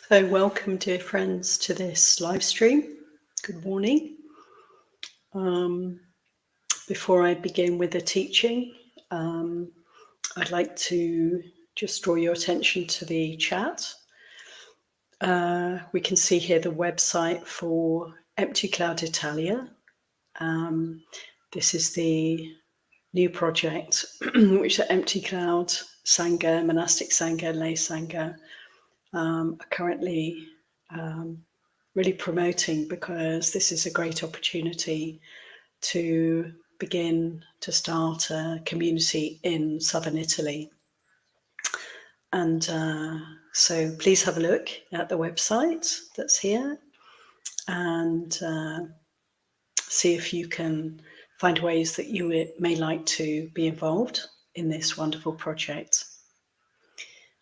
So welcome, dear friends, to this live stream. Good morning. Before I begin with the teaching, I'd like to just draw your attention to the chat. We can see here the website for Empty Cloud Italia. This is the new project, which the Empty Cloud Sangha, Monastic Sangha, Lay Sangha are currently really promoting, because this is a great opportunity to begin to start a community in southern Italy. And so please have a look at the website that's here and see if you can find ways that you may like to be involved in this wonderful project.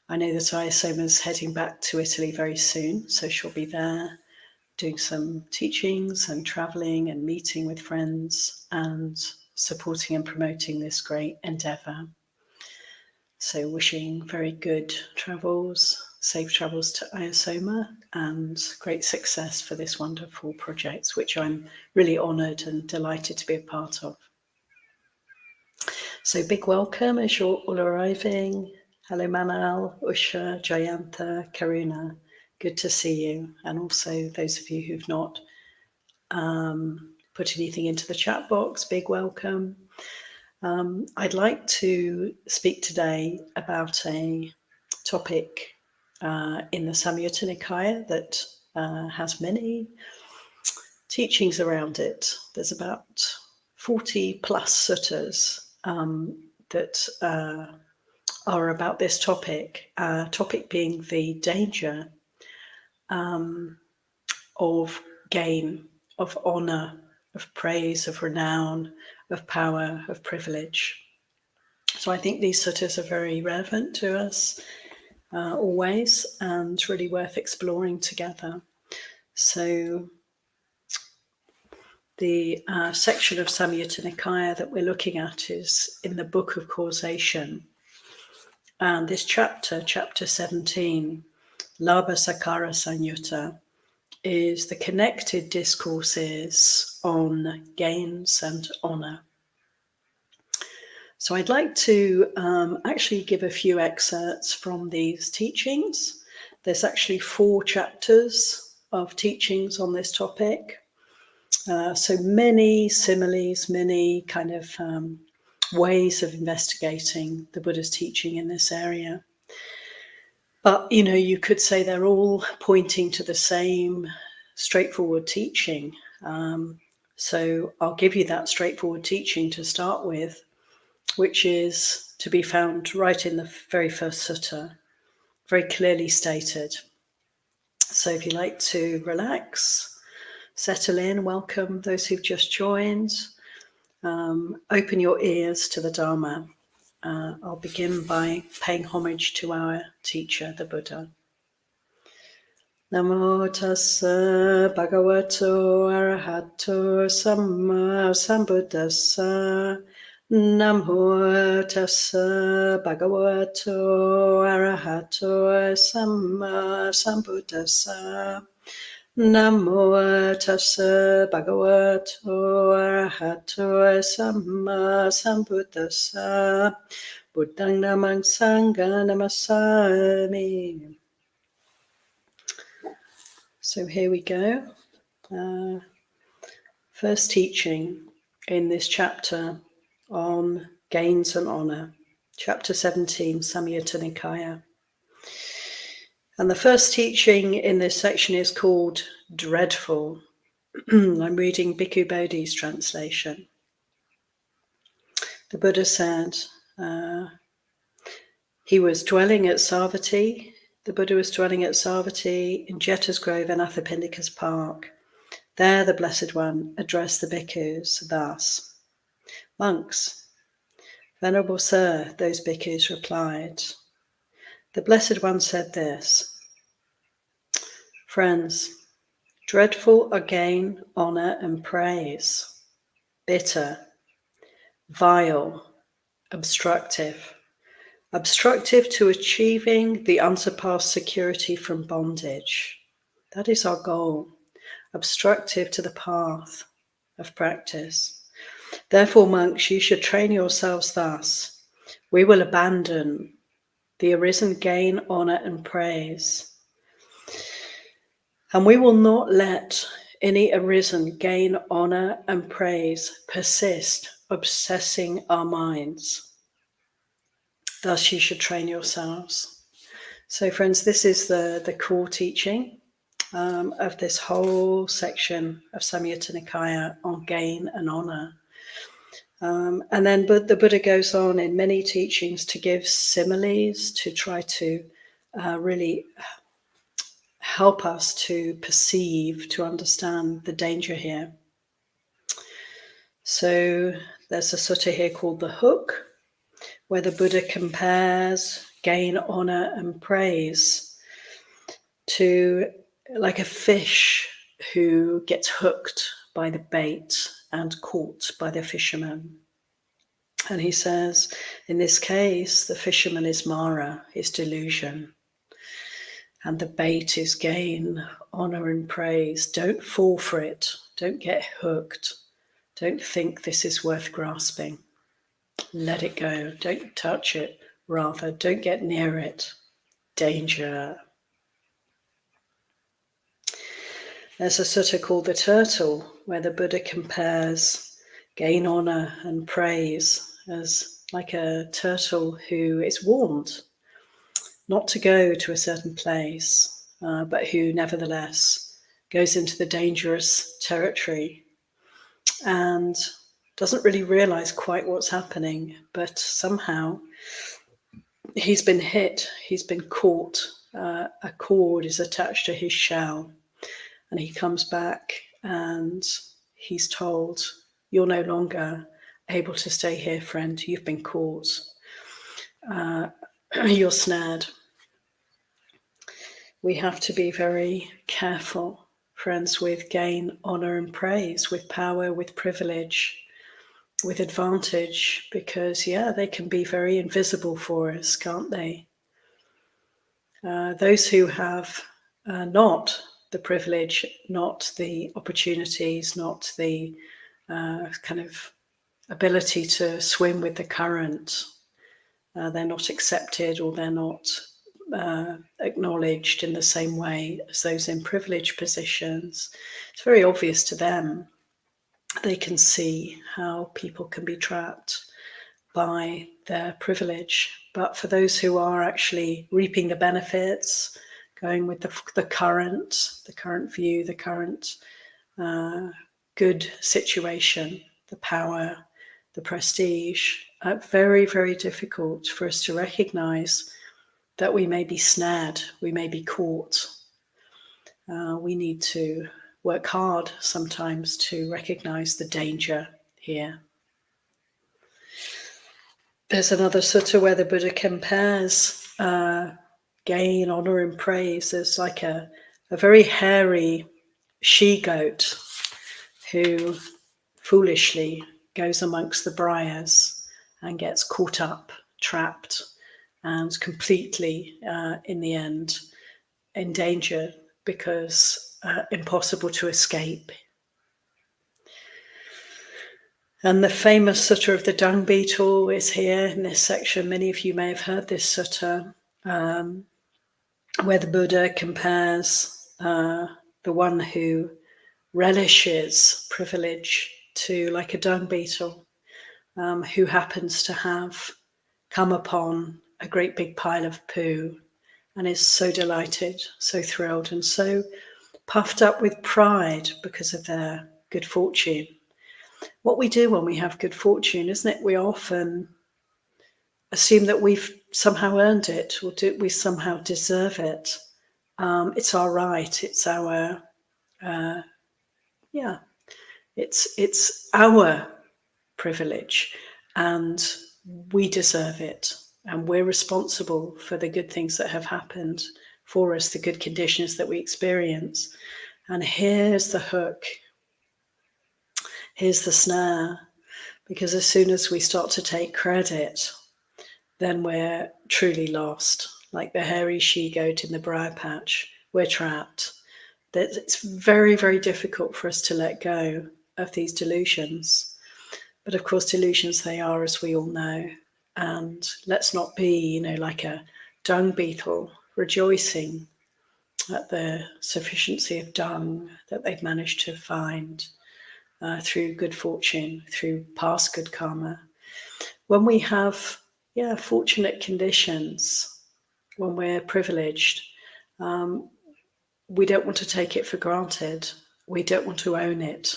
I know that Ayasoma's heading back to Italy very soon, so she'll be there doing some teachings and traveling and meeting with friends and supporting and promoting this great endeavor. So wishing very good travels, safe travels to Ayasoma, and great success for this wonderful project, which I'm really honored and delighted to be a part of. So big welcome as you're all arriving. Hello Manel, Usha, Jayantha, Karuna. Good to see you. And also those of you who've not put anything into the chat box, big welcome. I'd like to speak today about a topic in the Samyutta Nikaya that has many teachings around it. There's about 40 plus suttas that are about this topic, topic being the danger of gain, of honor, of praise, of renown, of power, of privilege. So I think these suttas are very relevant to us always, and really worth exploring together. So the section of Samyutta Nikaya that we're looking at is in the Book of Causation. And this chapter 17, Labha Sakara Sanyutta, is the connected discourses on gains and honor. So I'd like to actually give a few excerpts from these teachings. There's actually 4 chapters of teachings on this topic. So many similes, many kind of ways of investigating the Buddha's teaching in this area. But, you know, you could say they're all pointing to the same straightforward teaching. So I'll give you that straightforward teaching to start with, which is to be found right in the very first sutta, very clearly stated. So if you like to relax, settle in, welcome those who've just joined, open your ears to the Dharma. I'll begin by paying homage to our teacher, the Buddha. Namo tassa bhagavato arahato samma sambuddhassa. Namo tassa bhagavato arahato samma sambuddhassa. Namo tassa bhagavato arahato samma sambuddhassa. Buddhang namang sangha namasami. So here we go. First teaching in this chapter on gains and honor. Chapter 17, Samyutta Nikaya. And the first teaching in this section is called Dreadful. I'm reading Bhikkhu Bodhi's translation. The Buddha said, he was dwelling at Savatthi. The Buddha was dwelling at Savatthi in Jeta's Grove and Athapindika's Park. There the Blessed One addressed the bhikkhus thus. Monks, Venerable Sir, those bhikkhus replied. The Blessed One said this. Friends, dreadful are gain, honor, and praise. Bitter, vile, obstructive, obstructive to achieving the unsurpassed security from bondage. That is our goal, obstructive to the path of practice. Therefore, monks, you should train yourselves thus. We will abandon the arisen gain, honor, and praise. And we will not let any arisen gain, honor, and praise persist, obsessing our minds. Thus you should train yourselves. So friends, this is the core teaching of this whole section of Samyutta Nikaya on gain and honor. And then the Buddha goes on in many teachings to give similes to try to really help us to perceive, to understand the danger here. So there's a sutta here called the Hook, where the Buddha compares gain, honor, and praise to like a fish who gets hooked by the bait and caught by the fisherman. And he says, in this case, the fisherman is Mara, is delusion. And the bait is gain, honor, and praise. Don't fall for it. Don't get hooked. Don't think this is worth grasping. Let it go. Don't touch it. Rather, don't get near it. Danger. There's a sutta called the Turtle, where the Buddha compares gain, honor, and praise as like a turtle who is warned not to go to a certain place, but who nevertheless goes into the dangerous territory and doesn't really realize quite what's happening, but somehow he's been hit, he's been caught, a cord is attached to his shell, and he comes back and he's told, you're no longer able to stay here, friend, you've been caught, you're snared. We have to be very careful, friends, with gain, honor, and praise, with power, with privilege, with advantage, because, they can be very invisible for us, can't they? Those who have not the privilege, not the opportunities, not the kind of ability to swim with the current, they're not accepted, or they're not acknowledged in the same way as those in privileged positions. It's very obvious to them. They can see how people can be trapped by their privilege. But for those who are actually reaping the benefits, going with the current view, the current good situation, the power, the prestige, very, very difficult for us to recognize that we may be snared, we may be caught. We need to work hard sometimes to recognize the danger here. There's another sutta where the Buddha compares gain, honor, and praise as like a very hairy she-goat who foolishly goes amongst the briars and gets caught up, trapped, and completely, in the end, in danger because impossible to escape. And the famous sutta of the dung beetle is here in this section. Many of you may have heard this sutta, where the Buddha compares the one who relishes privilege to like a dung beetle who happens to have come upon a great big pile of poo and is so delighted, so thrilled, and so puffed up with pride because of their good fortune. What we do when we have good fortune, isn't it? We often assume that we've somehow earned it, or we somehow deserve it. It's our right. It's our, it's our privilege, and we deserve it. And we're responsible for the good things that have happened for us, the good conditions that we experience. And here's the hook. Here's the snare. Because as soon as we start to take credit then we're truly lost. Like the hairy she-goat in the briar patch, we're trapped. That it's very, very difficult for us to let go of these delusions. But of course, delusions they are, as we all know. And let's not be, like a dung beetle rejoicing at the sufficiency of dung that they've managed to find through good fortune, through past good karma. When we have, fortunate conditions, when we're privileged, we don't want to take it for granted. We don't want to own it.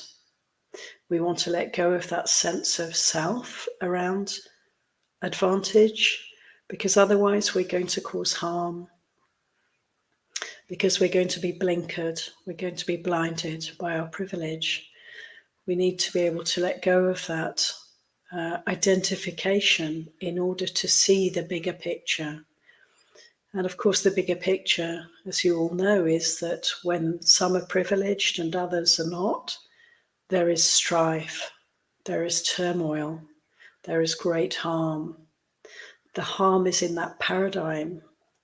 We want to let go of that sense of self around advantage, because otherwise we're going to cause harm, because we're going to be blinkered, we're going to be blinded by our privilege. We need to be able to let go of that identification in order to see the bigger picture. And of course, the bigger picture, as you all know, is that when some are privileged and others are not, there is strife, there is turmoil, there is great harm. The harm is in that paradigm.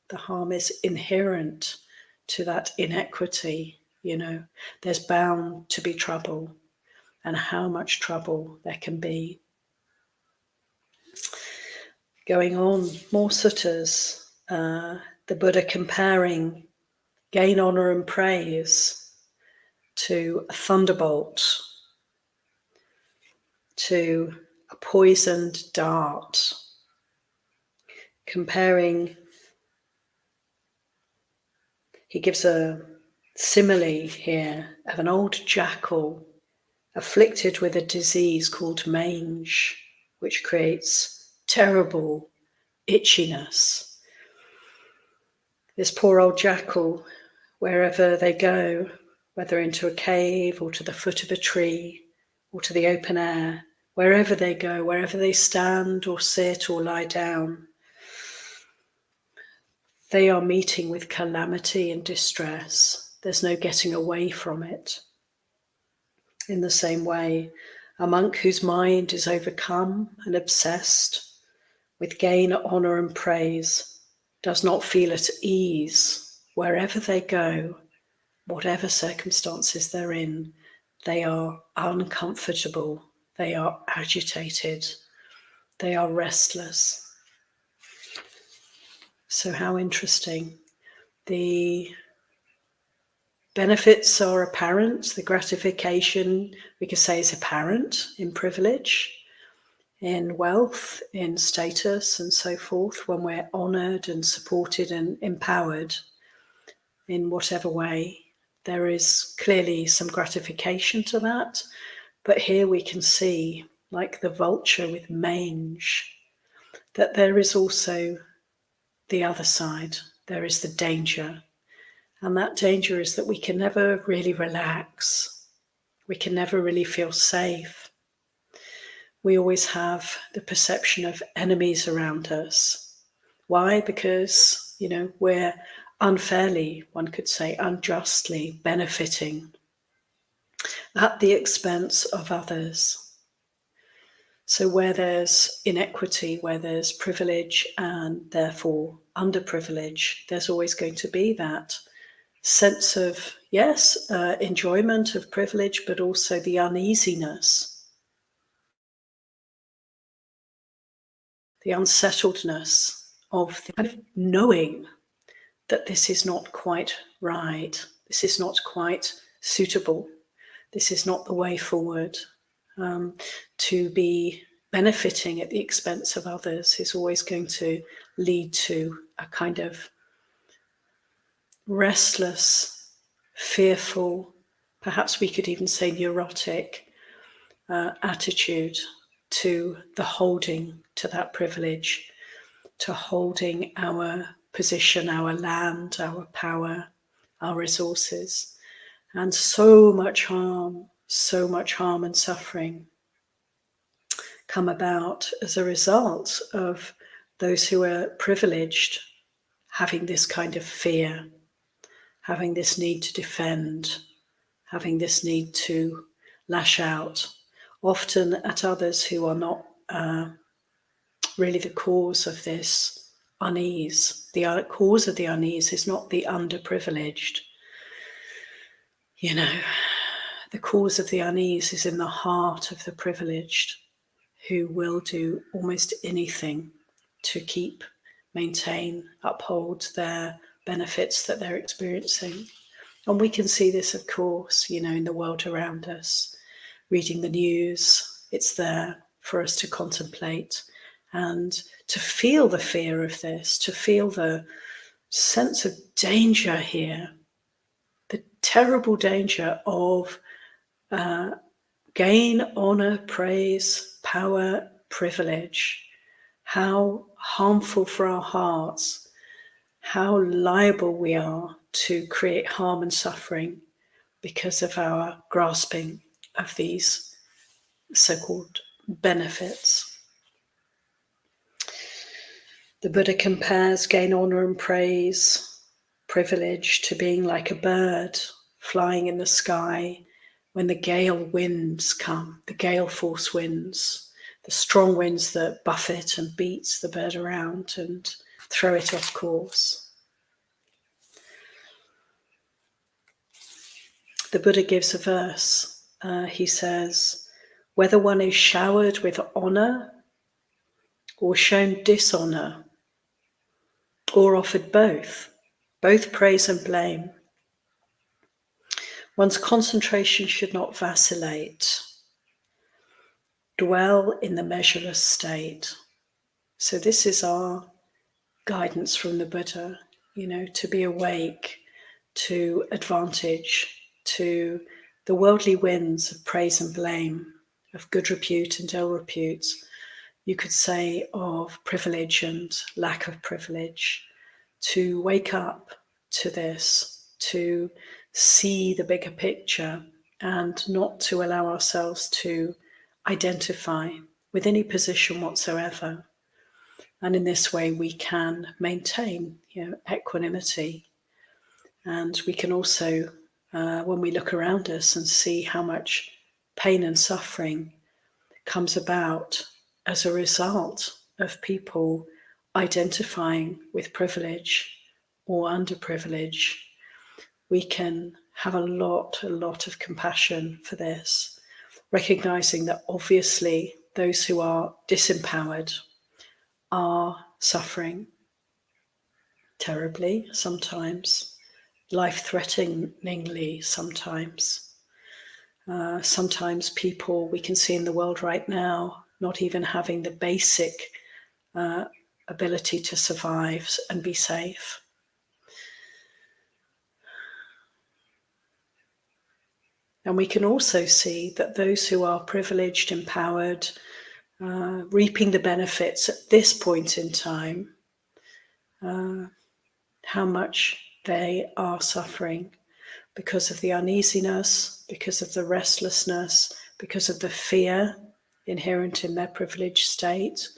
The harm is inherent to that inequity. There's bound to be trouble, and how much trouble there can be. Going on, more suttas, the Buddha comparing gain, honor, and praise to a thunderbolt, to a poisoned dart, comparing, he gives a simile here of an old jackal afflicted with a disease called mange, which creates terrible itchiness. This poor old jackal, wherever they go, whether into a cave or to the foot of a tree or to the open air, wherever they go, wherever they stand or sit or lie down, they are meeting with calamity and distress. There's no getting away from it. In the same way, a monk whose mind is overcome and obsessed with gain, honor, and praise does not feel at ease wherever they go, whatever circumstances they're in. They are uncomfortable, they are agitated, they are restless. So how interesting. The benefits are apparent, the gratification, we could say, is apparent in privilege, in wealth, in status, and so forth, when we're honored and supported and empowered in whatever way. There is clearly some gratification to that, but here we can see, like the vulture with mange, that there is also the other side. There is the danger. And that danger is that we can never really relax. We can never really feel safe. We always have the perception of enemies around us. Why? Because, we're unfairly, one could say unjustly, benefiting at the expense of others. So where there's inequity, where there's privilege and therefore underprivilege, there's always going to be that sense of, yes, enjoyment of privilege, but also the uneasiness, the unsettledness of the kind of knowing that this is not quite right, this is not quite suitable, this is not the way forward. To be benefiting at the expense of others is always going to lead to a kind of restless, fearful, perhaps we could even say neurotic attitude to the holding to that privilege, to holding our position, our land, our power, our resources. And so much harm and suffering come about as a result of those who are privileged having this kind of fear, having this need to defend, having this need to lash out, often at others who are not really the cause of this unease. The cause of the unease is not the underprivileged. The cause of the unease is in the heart of the privileged, who will do almost anything to keep, maintain, uphold their benefits that they're experiencing. And we can see this, of course, in the world around us. Reading the news, it's there for us to contemplate and to feel the fear of this, to feel the sense of danger here, the terrible danger of gain, honor, praise, power, privilege. How harmful for our hearts, how liable we are to create harm and suffering because of our grasping of these so-called benefits. The Buddha compares gain, honor, and praise, privilege, to being like a bird flying in the sky when the gale winds come, the gale force winds, the strong winds that buffet and beats the bird around and throw it off course. The Buddha gives a verse. He says, whether one is showered with honor or shown dishonor, or offered both praise and blame, one's concentration should not vacillate. Dwell in the measureless state. So this is our guidance from the Buddha, to be awake to advantage, to the worldly winds of praise and blame, of good repute and ill repute. You could say of privilege and lack of privilege, to wake up to this, to see the bigger picture and not to allow ourselves to identify with any position whatsoever. And in this way we can maintain equanimity. And we can also, when we look around us and see how much pain and suffering comes about as a result of people identifying with privilege or underprivilege, we can have a lot of compassion for this, recognizing that obviously those who are disempowered are suffering terribly sometimes, life-threateningly sometimes. Sometimes people we can see in the world right now not even having the basic ability to survive and be safe. And we can also see that those who are privileged, empowered, reaping the benefits at this point in time, how much they are suffering because of the uneasiness, because of the restlessness, because of the fear inherent in their privileged state,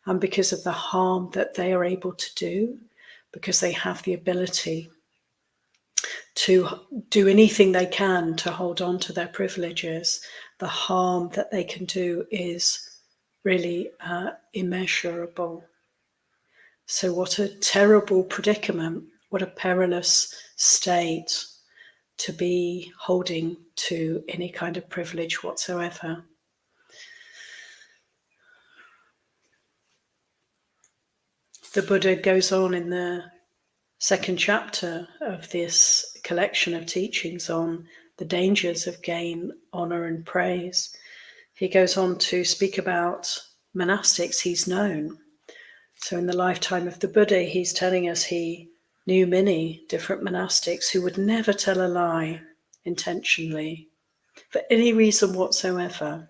and because of the harm that they are able to do, because they have the ability to do anything they can to hold on to their privileges. The harm that they can do is really immeasurable. So what a terrible predicament, what a perilous state to be holding to any kind of privilege whatsoever. The Buddha goes on in the second chapter of this collection of teachings on the dangers of gain, honor, and praise. He goes on to speak about monastics he's known. So in the lifetime of the Buddha, he's telling us he knew many different monastics who would never tell a lie intentionally for any reason whatsoever,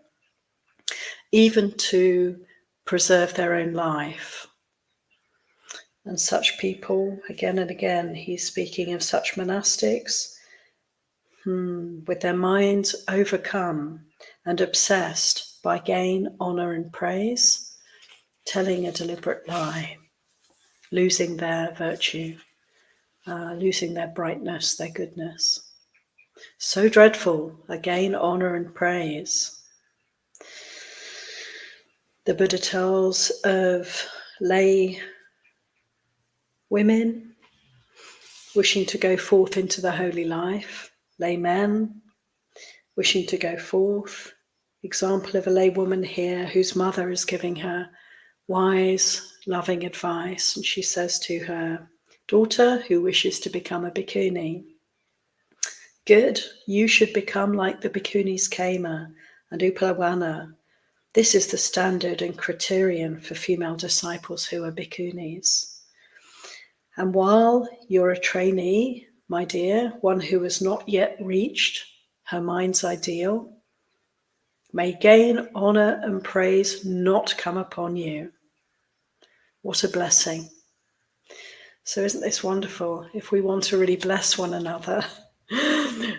even to preserve their own life. And such people, again and again, he's speaking of such monastics with their minds overcome and obsessed by gain, honor, and praise, telling a deliberate lie, losing their virtue, losing their brightness, their goodness. So dreadful, gain, honor, and praise. The Buddha tells of lay women wishing to go forth into the holy life, lay men wishing to go forth. Example of a lay woman here whose mother is giving her wise, loving advice, and she says to her daughter who wishes to become a bhikkhuni, good, you should become like the bhikkhunis Kema and Upalawana. This is the standard and criterion for female disciples who are bhikkhunis. And while you're a trainee, my dear, one who has not yet reached her mind's ideal, may gain, honor, and praise not come upon you. What a blessing. So isn't this wonderful? If we want to really bless one another,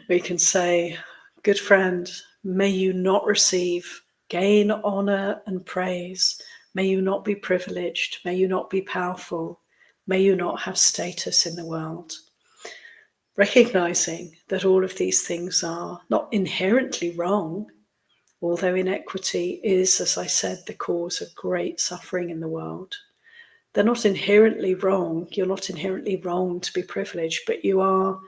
we can say, good friend, may you not receive gain, honor, and praise. May you not be privileged. May you not be powerful. May you not have status in the world. Recognizing that all of these things are not inherently wrong, although inequity is, as I said, the cause of great suffering in the world. They're not inherently wrong. You're not inherently wrong to be privileged, but you are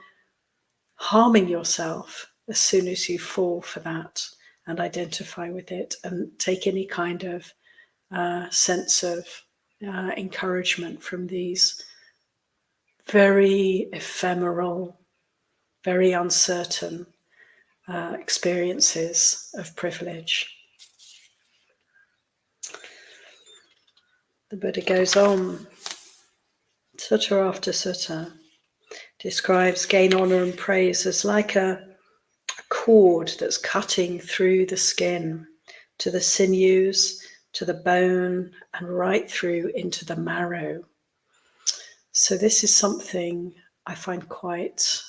harming yourself as soon as you fall for that and identify with it and take any kind of sense of encouragement from these very ephemeral, very uncertain experiences of privilege. The Buddha goes on, sutta after sutta, describes gain, honor, and praise as like a cord that's cutting through the skin to the sinews, to the bone, and right through into the marrow. So this is something I find quite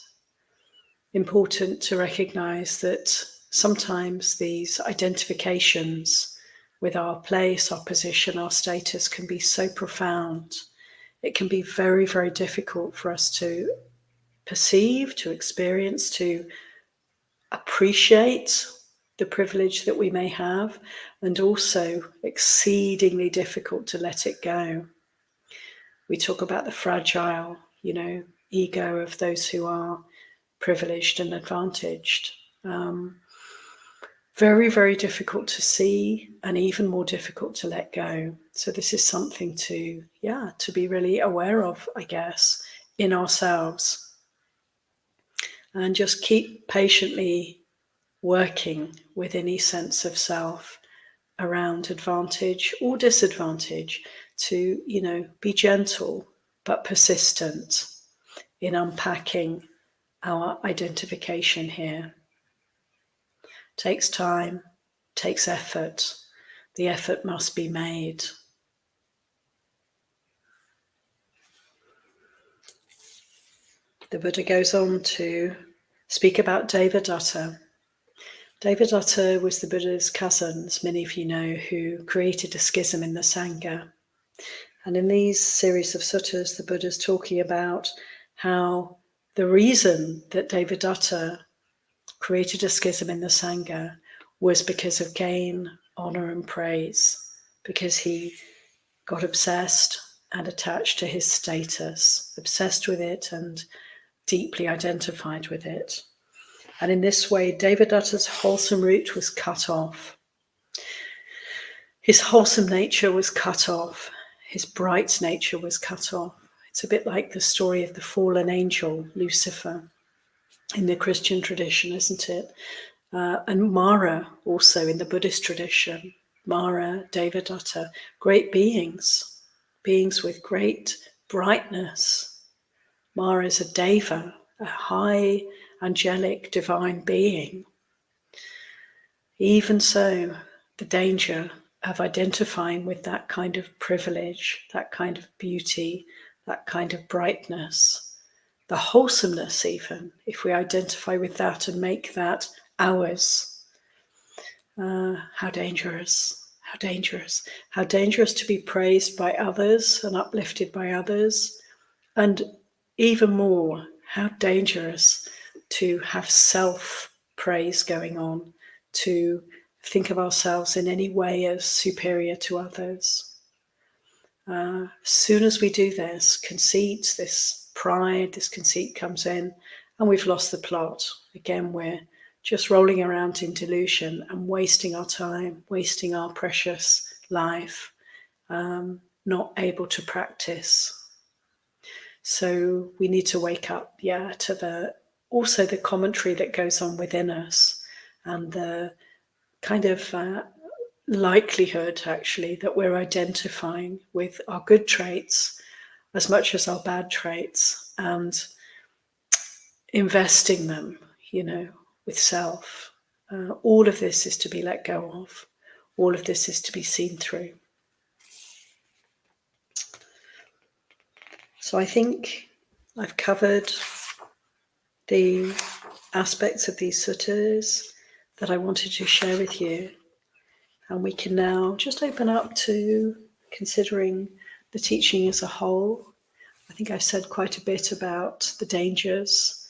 important to recognize, that sometimes these identifications with our place, our position, our status can be so profound. It can be very, very difficult for us to perceive, to experience, to appreciate the privilege that we may have, and also exceedingly difficult to let it go. We talk about the fragile, ego of those who are privileged and advantaged. Very, very difficult to see, and even more difficult to let go. So this is something to be really aware of, I guess, in ourselves. And just keep patiently working with any sense of self around advantage or disadvantage to, be gentle but persistent in unpacking our identification here. Takes time, takes effort. The effort must be made. The Buddha goes on to speak about Devadatta. Devadatta was the Buddha's cousin, as many of you know, who created a schism in the Sangha. And in these series of suttas, the Buddha's talking about how the reason that Devadatta created a schism in the Sangha was because of gain, honor, and praise, because he got obsessed and attached to his status, obsessed with it and deeply identified with it. And in this way, Devadatta's wholesome root was cut off. His wholesome nature was cut off. His bright nature was cut off. It's a bit like the story of the fallen angel, Lucifer, in the Christian tradition, isn't it? And Mara, also in the Buddhist tradition. Mara, Devadatta, great beings with great brightness. Mara is a deva, a high angelic divine being. Even so, the danger of identifying with that kind of privilege, that kind of beauty, that kind of brightness, the wholesomeness even, if we identify with that and make that ours, how dangerous, how dangerous, how dangerous to be praised by others and uplifted by others, and even more, how dangerous to have self-praise going on, to think of ourselves in any way as superior to others. As soon as we do this, conceit, this pride, this conceit comes in, and we've lost the plot. Again, we're just rolling around in delusion and wasting our time, wasting our precious life, not able to practice. So we need to wake up, to also the commentary that goes on within us, and the kind of likelihood, actually, that we're identifying with our good traits as much as our bad traits, and investing them, with self. All of this is to be let go of. All of this is to be seen through. So I think I've covered the aspects of these suttas that I wanted to share with you. And we can now just open up to considering the teaching as a whole. I think I've said quite a bit about the dangers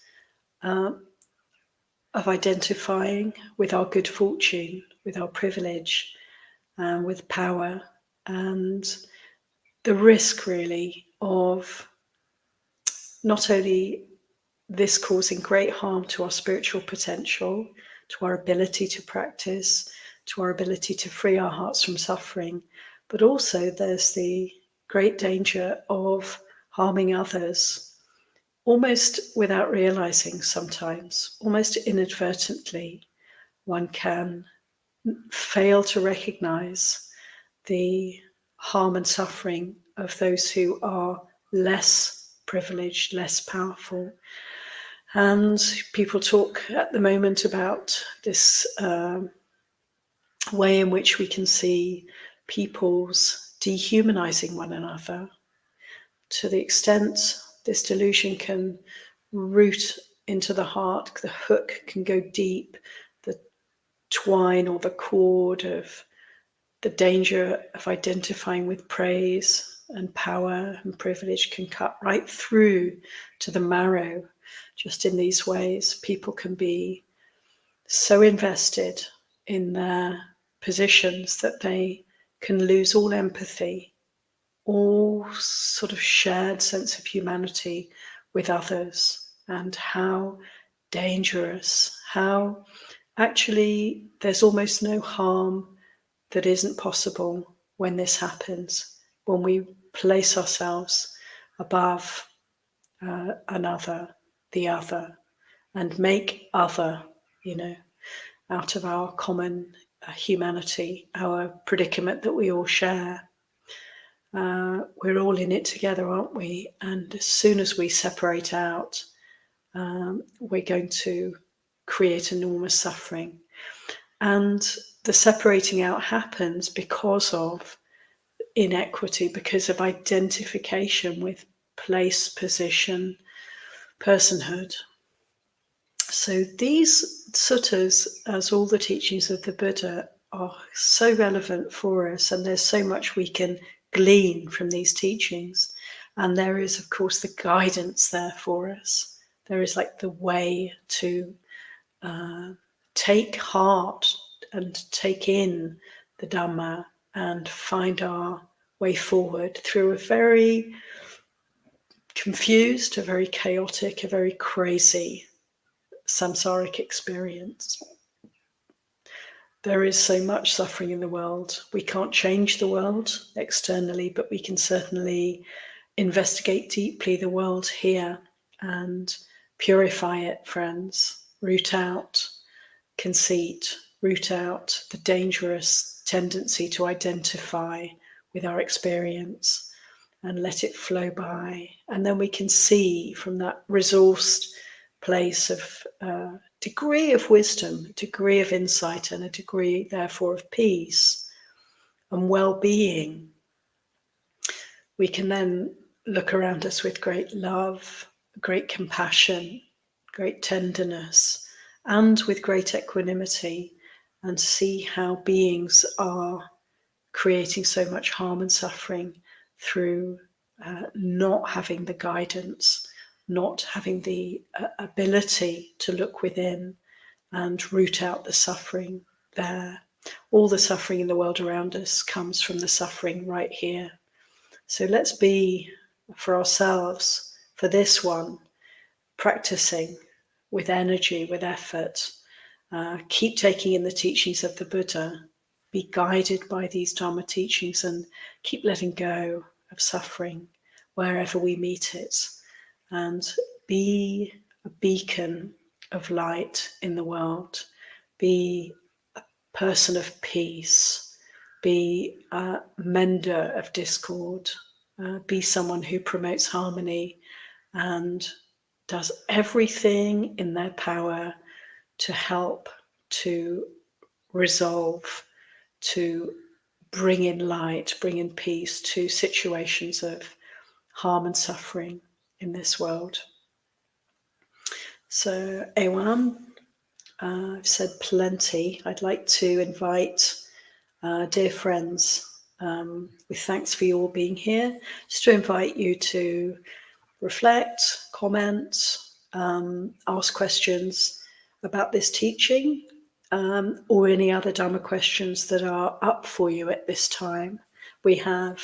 of identifying with our good fortune, with our privilege, with power, and the risk really of not only this causing great harm to our spiritual potential, to our ability to practice, to our ability to free our hearts from suffering, but also there's the great danger of harming others, almost without realizing sometimes, almost inadvertently. One can fail to recognize the harm and suffering of those who are less privileged, less powerful. And people talk at the moment about this way in which we can see peoples dehumanizing one another. To the extent this delusion can root into the heart, the hook can go deep, the twine or the cord of the danger of identifying with praise and power and privilege can cut right through to the marrow. Just in these ways, people can be so invested in their positions that they can lose all empathy, all sort of shared sense of humanity with others, and how dangerous, how actually there's almost no harm that isn't possible when this happens, when we place ourselves above another, the other, and make other, out of our common humanity, our predicament that we all share. We're all in it together, aren't we? And as soon as we separate out, we're going to create enormous suffering. And the separating out happens because of inequity, because of identification with place, position, personhood. So these suttas, as all the teachings of the Buddha, are so relevant for us, and there's so much we can glean from these teachings. And there is, of course, the guidance there for us. There is like the way to take heart and take in the Dhamma and find our way forward through a very confused, a very chaotic, a very crazy samsaric experience. There is so much suffering in the world. We can't change the world externally, but we can certainly investigate deeply the world here and purify it, friends. Root out conceit, root out the dangerous tendency to identify with our experience and let it flow by. And then we can see from that resourced place of degree of wisdom, degree of insight, and a degree, therefore, of peace and well-being. We can then look around us with great love, great compassion, great tenderness, and with great equanimity, and see how beings are creating so much harm and suffering through not having the guidance, not having the ability to look within and root out the suffering there. All the suffering in the world around us comes from the suffering right here. So let's be, for ourselves, for this one, practicing with energy, with effort. Keep taking in the teachings of the Buddha. Be guided by these Dharma teachings and keep letting go of suffering wherever we meet it. And be a beacon of light in the world. Be a person of peace. Be a mender of discord. Be someone who promotes harmony and does everything in their power to help, to resolve, to bring in light, bring in peace to situations of harm and suffering in this world. So, Ewan, I've said plenty. I'd like to invite dear friends, with thanks for you all being here, just to invite you to reflect, comment, ask questions about this teaching, or any other Dharma questions that are up for you at this time. We have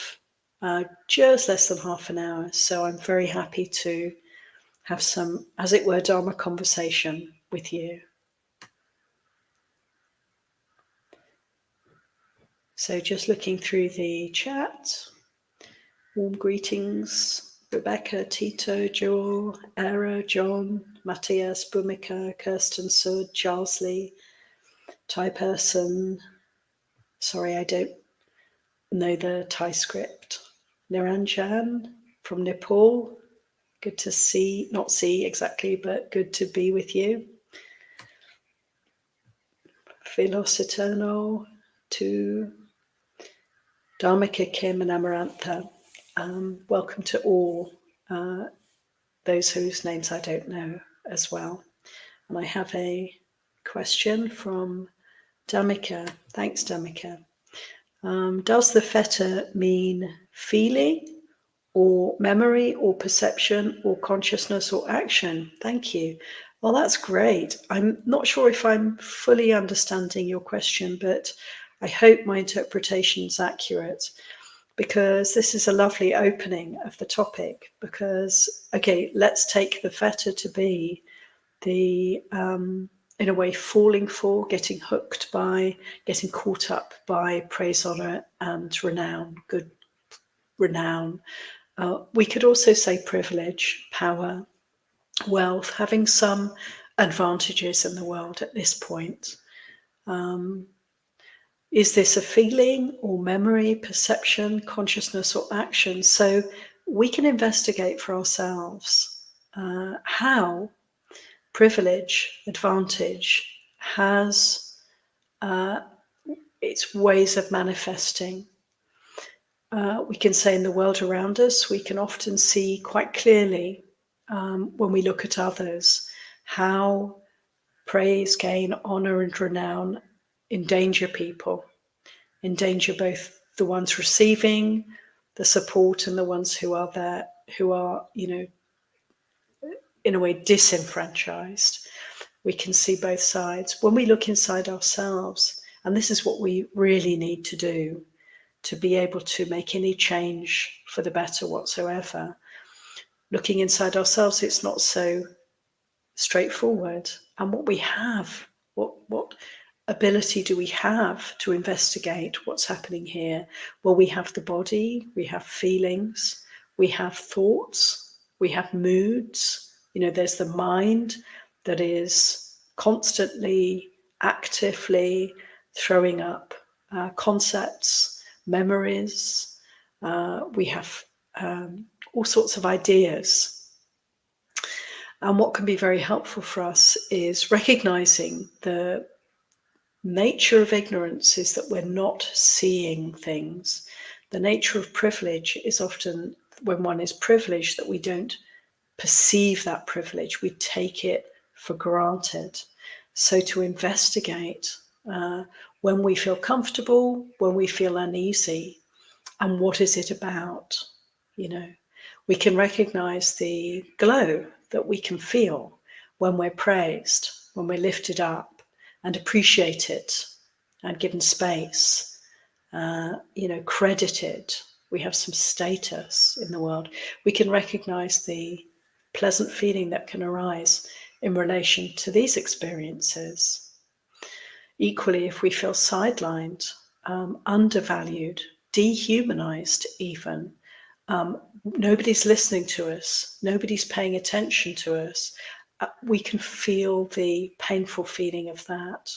just less than half an hour, so I'm very happy to have some, as it were, Dharma conversation with you. So just looking through the chat, warm greetings, Rebecca, Tito, Joel, Era, John, Matthias, Bhumika, Kirsten, Sud, Charles Lee, Thai person, sorry I don't know the Thai script, Niranjan from Nepal, good to see, not see exactly, but good to be with you. Philos Eterno, to Damika, Kim and Amarantha. Welcome to all those whose names I don't know as well. And I have a question from Damika. Thanks, Damika. Does the feta mean feeling or memory or perception or consciousness or action? Thank you. Well, that's great. I'm not sure if I'm fully understanding your question, but I hope my interpretation is accurate, because this is a lovely opening of the topic. Because, okay, let's take the feta to be the, in a way, falling for, getting hooked by, getting caught up by praise, honor, and renown, good renown. We could also say privilege, power, wealth, having some advantages in the world at this point. Is this a feeling or memory, perception, consciousness, or action? So we can investigate for ourselves how privilege, advantage has its ways of manifesting. We can say in the world around us, we can often see quite clearly when we look at others how praise, gain, honor, and renown endanger people, endanger both the ones receiving the support and the ones who are there, who are, in a way disenfranchised. We can see both sides. When we look inside ourselves, and this is what we really need to do to be able to make any change for the better whatsoever. Looking inside ourselves, it's not so straightforward. And what we have, what ability do we have to investigate what's happening here? Well, we have the body, we have feelings, we have thoughts, we have moods. There's the mind that is constantly, actively throwing up concepts, memories. We have all sorts of ideas. And what can be very helpful for us is recognizing the nature of ignorance is that we're not seeing things. The nature of privilege is often, when one is privileged, that we don't perceive that privilege. We take it for granted. So to investigate when we feel comfortable, when we feel uneasy, and what is it about? We can recognize the glow that we can feel when we're praised, when we're lifted up, and appreciate it. and given space, credited. We have some status in the world. We can recognize the pleasant feeling that can arise in relation to these experiences. Equally, if we feel sidelined, undervalued, dehumanized even, nobody's listening to us, nobody's paying attention to us, we can feel the painful feeling of that.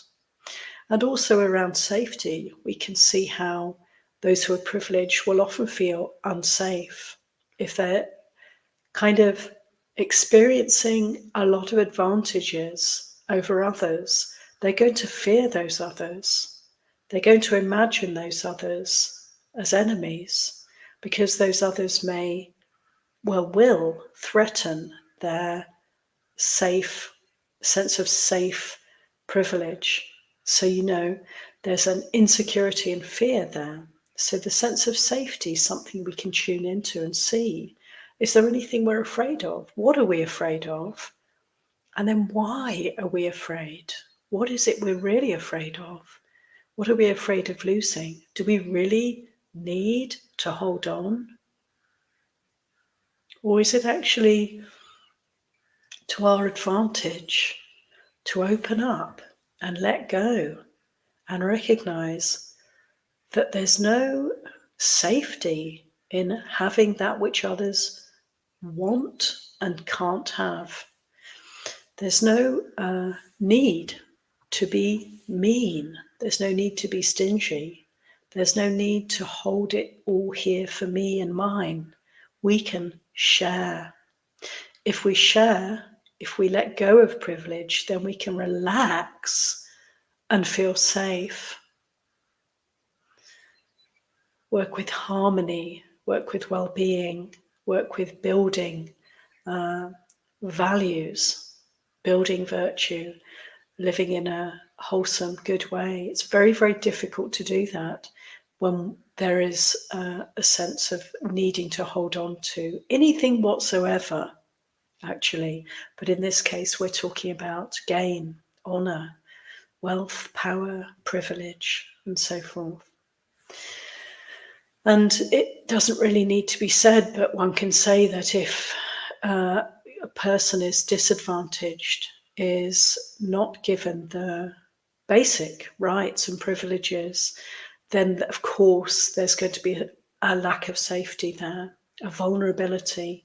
And also around safety, we can see how those who are privileged will often feel unsafe if they're kind of experiencing a lot of advantages over others. They're going to fear those others. They're going to imagine those others as enemies because those others will threaten their sense of safe privilege. So, there's an insecurity and fear there. So the sense of safety is something we can tune into and see. Is there anything we're afraid of? What are we afraid of? And then why are we afraid? What is it we're really afraid of? What are we afraid of losing? Do we really need to hold on? Or is it actually to our advantage to open up and let go and recognize that there's no safety in having that which others want and can't have? There's no need to be mean. There's no need to be stingy. There's no need to hold it all here for me and mine. We can share. If we share, if we let go of privilege, then we can relax and feel safe. Work with harmony, work with well-being, work with building values, building virtue, living in a wholesome, good way. It's very, very difficult to do that when there is a sense of needing to hold on to anything whatsoever, actually. But in this case, we're talking about gain, honor, wealth, power, privilege, and so forth. And it doesn't really need to be said, but one can say that if a person is disadvantaged, is not given the basic rights and privileges, then of course there's going to be a lack of safety there, a vulnerability,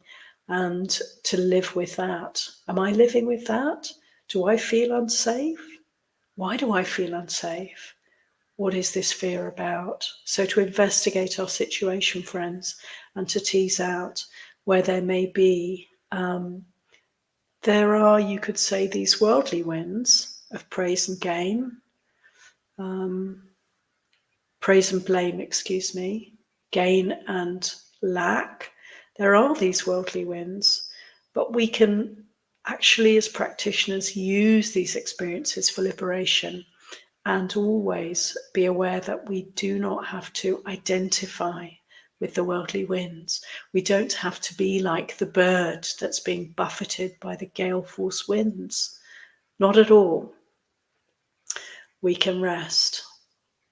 and to live with that. Am I living with that? Do I feel unsafe? Why do I feel unsafe? What is this fear about? So to investigate our situation, friends, and to tease out where there may be, there are, you could say, these worldly winds of praise and gain, praise and blame, gain and lack. There are these worldly winds, but we can actually, as practitioners, use these experiences for liberation. And always be aware that we do not have to identify with the worldly winds. We don't have to be like the bird that's being buffeted by the gale force winds. Not at all. We can rest.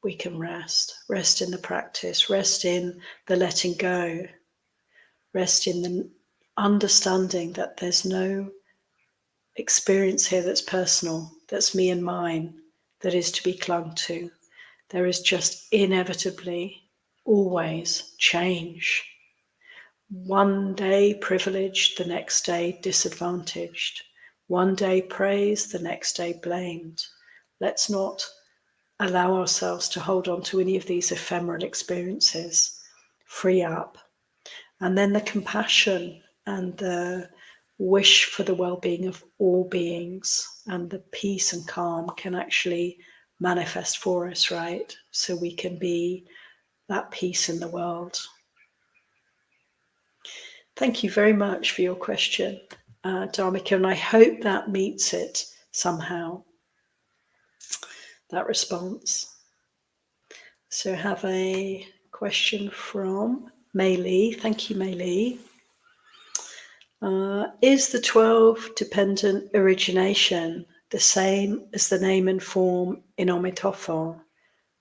We can rest. Rest in the practice. Rest in the letting go. Rest in the understanding that there's no experience here that's personal, that's me and mine, that is to be clung to. There is just inevitably always change. One day privileged, the next day disadvantaged. One day praised, the next day blamed. Let's not allow ourselves to hold on to any of these ephemeral experiences. Free up. And then the compassion and the wish for the well-being of all beings and the peace and calm can actually manifest for us, right? So we can be that peace in the world. Thank you very much for your question, Damika, and I hope that meets it somehow, that response. So I have a question from Mei Lee. Thank you, Mei Lee. Is the 12 dependent origination the same as the name and form in Omitofo?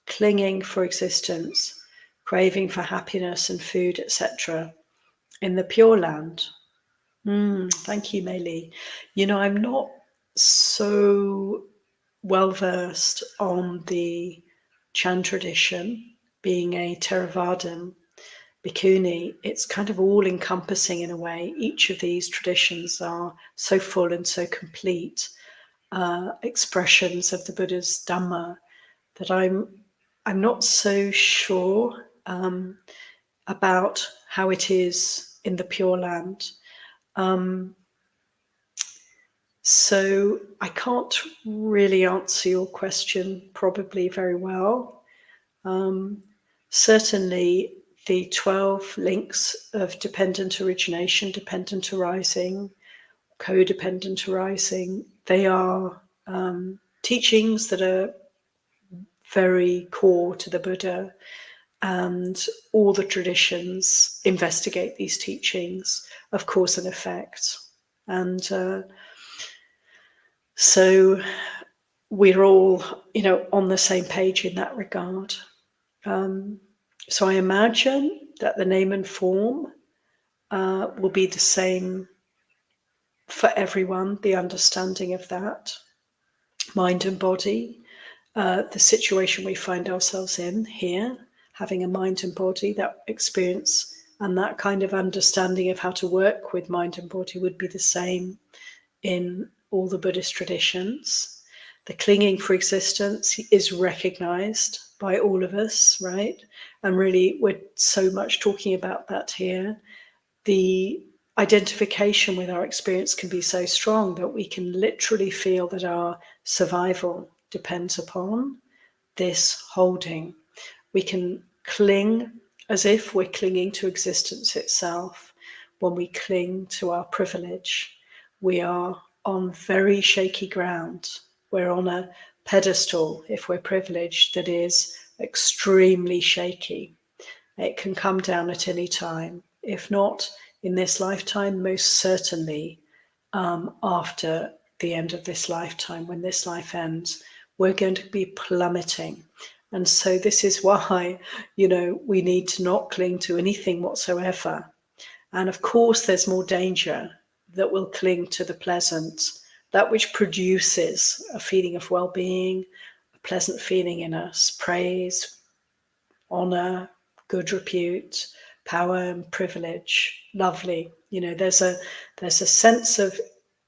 clinging for existence, craving for happiness and food, etc. in the Pure Land. Thank you, Meili. I'm not so well versed on the Chan tradition, being a Theravadan bhikkhuni. It's kind of all encompassing in a way. Each of these traditions are so full and so complete expressions of the Buddha's Dhamma that I'm not so sure about how it is in the Pure Land. So I can't really answer your question probably very well. Certainly the 12 links of dependent origination, dependent arising, codependent arising, they are teachings that are very core to the Buddha, and all the traditions investigate these teachings of cause and effect. And so we're all, on the same page in that regard. So I imagine that the name and form will be the same for everyone, the understanding of that, mind and body, the situation we find ourselves in here, having a mind and body, that experience and that kind of understanding of how to work with mind and body would be the same in all the Buddhist traditions. The clinging for existence is recognized by all of us, right? And really, we're so much talking about that here. The identification with our experience can be so strong that we can literally feel that our survival depends upon this holding. We can cling as if we're clinging to existence itself. When we cling to our privilege, we are on very shaky ground. We're on a pedestal, if we're privileged, that is extremely shaky. It can come down at any time. If not in this lifetime, most certainly after the end of this lifetime, when this life ends, we're going to be plummeting. And so this is why, we need to not cling to anything whatsoever. And of course, there's more danger that will cling to the pleasant, that which produces a feeling of well-being, a pleasant feeling in us, praise, honor, good repute, power and privilege, lovely. There's a sense of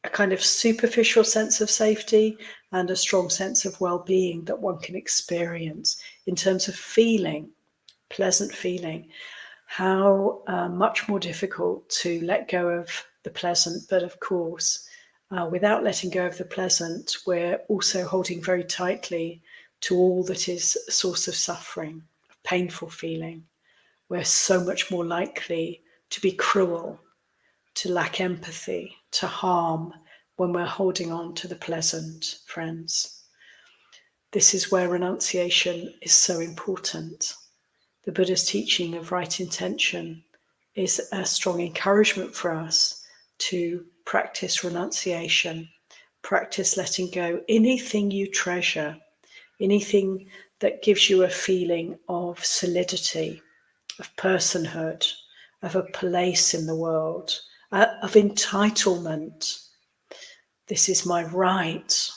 a kind of superficial sense of safety and a strong sense of well-being that one can experience in terms of feeling, pleasant feeling. How much more difficult to let go of the pleasant, but of course, without letting go of the pleasant, we're also holding very tightly to all that is a source of suffering, painful feeling. We're so much more likely to be cruel, to lack empathy, to harm when we're holding on to the pleasant, friends. This is where renunciation is so important. The Buddha's teaching of right intention is a strong encouragement for us to practice renunciation, practice letting go. Anything you treasure, anything that gives you a feeling of solidity, of personhood, of a place in the world, of entitlement. This is my right.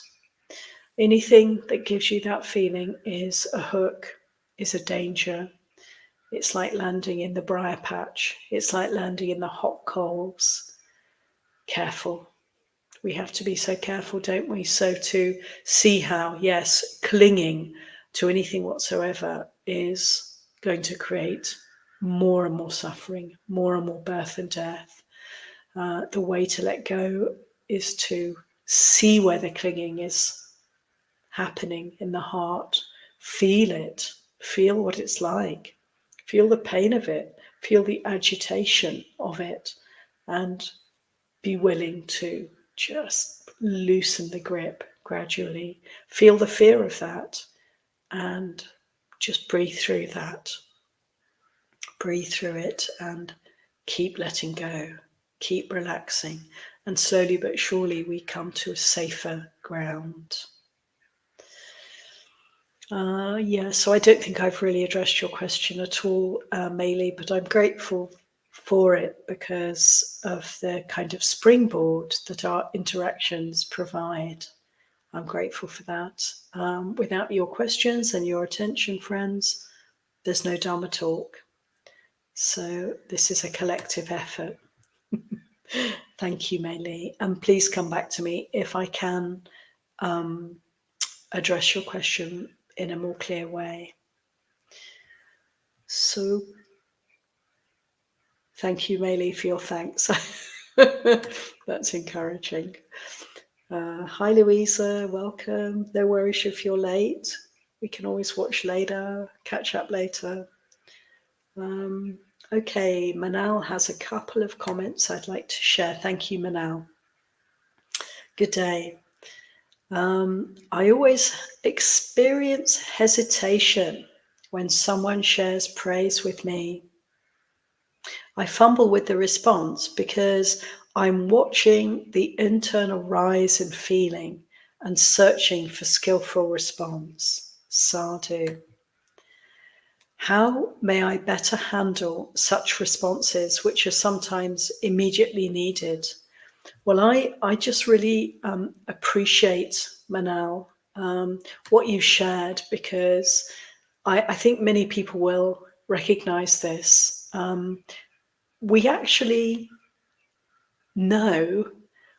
Anything that gives you that feeling is a hook, is a danger. It's like landing in the briar patch. It's like landing in the hot coals. Careful. We have to be so careful, don't we? So to see how, yes, clinging to anything whatsoever is going to create more and more suffering, more and more birth and death. The way to let go is to see where the clinging is happening in the heart. Feel it. Feel what it's like. Feel the pain of it. Feel the agitation of it. And be willing to just loosen the grip gradually. Feel the fear of that and just breathe through that. Breathe through it and keep letting go. Keep relaxing. And slowly but surely we come to a safer ground. Yeah, so I don't think I've really addressed your question at all, Maylee, but I'm grateful for it because of the kind of springboard that our interactions provide. I'm grateful for that. Without your questions and your attention, friends, there's no Dharma talk. So this is a collective effort. Thank you, Maylee. And please come back to me if I can address your question in a more clear way. So thank you, Maylee, for your thanks. That's encouraging. Hi, Louisa. Welcome. No worries if you're late. We can always watch later, catch up later. Okay, Manel has a couple of comments I'd like to share. Thank you, Manel. Good day. I always experience hesitation when someone shares praise with me. I fumble with the response because I'm watching the internal rise in feeling and searching for skillful response. Sadhu. How may I better handle such responses which are sometimes immediately needed? Well, I just really appreciate, Manal, what you shared, because I think many people will recognize this. We actually know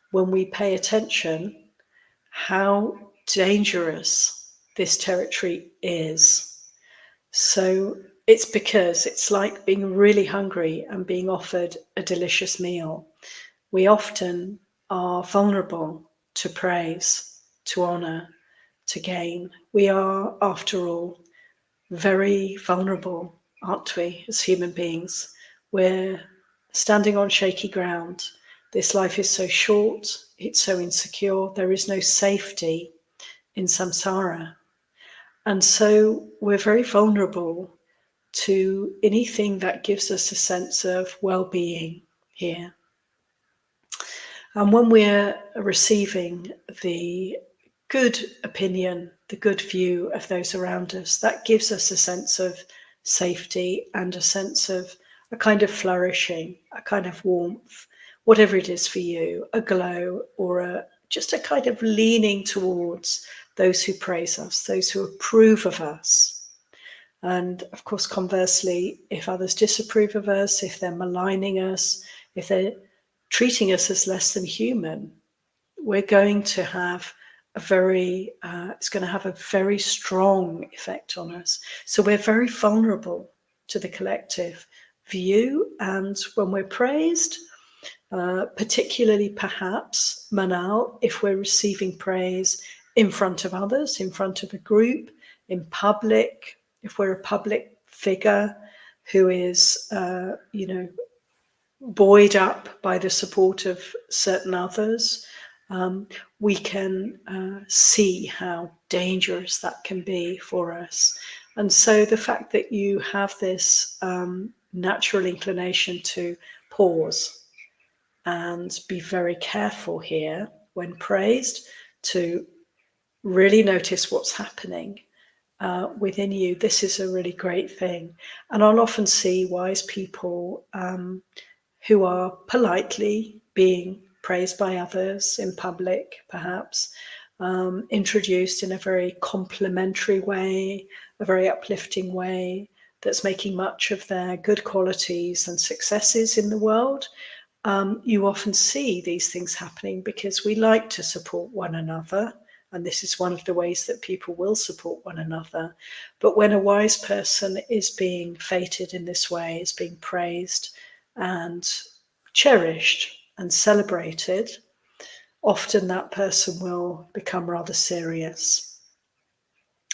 when we pay attention how dangerous this territory is. So it's because it's like being really hungry and being offered a delicious meal. We often are vulnerable to praise, to honor, to gain. We are, after all, very vulnerable, aren't we, as human beings? We're standing on shaky ground. This life is so short, it's so insecure, there is no safety in samsara. And so we're very vulnerable to anything that gives us a sense of well-being here. And when we're receiving the good opinion, the good view of those around us, that gives us a sense of safety and a sense of a kind of flourishing, a kind of warmth, whatever it is for you, a glow or just a kind of leaning towards those who praise us, those who approve of us. And of course, conversely, if others disapprove of us, if they're maligning us, if they're treating us as less than human, we're going to have it's going to have a very strong effect on us. So we're very vulnerable to the collective view. And when we're praised, particularly perhaps, Manal, if we're receiving praise in front of others, in front of a group, in public, if we're a public figure who is, buoyed up by the support of certain others, we can see how dangerous that can be for us. And so the fact that you have this natural inclination to pause and be very careful here when praised, to really notice what's happening within you, this is a really great thing. And I'll often see wise people who are politely being praised by others in public, perhaps, introduced in a very complimentary way, a very uplifting way, that's making much of their good qualities and successes in the world. You often see these things happening because we like to support one another. And this is one of the ways that people will support one another. But when a wise person is being feted in this way, is being praised and cherished and celebrated, often that person will become rather serious.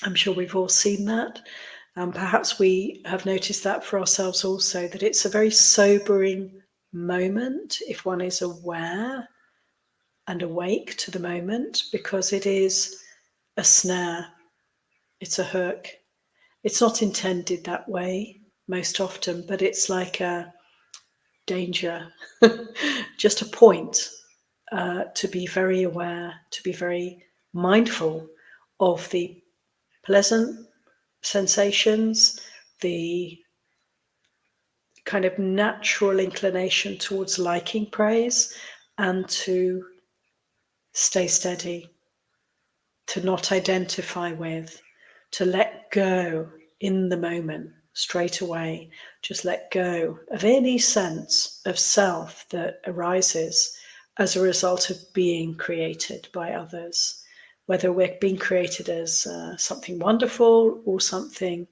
I'm sure we've all seen that. Perhaps we have noticed that for ourselves also, that it's a very sobering moment if one is aware and awake to the moment, because it is a snare, it's a hook. It's not intended that way most often, but it's like a danger, just a point to be very aware, to be very mindful of the pleasant sensations, the kind of natural inclination towards liking praise, and to stay steady, to not identify with, to let go in the moment straight away. Just let go of any sense of self that arises as a result of being created by others, whether we're being created as something wonderful or something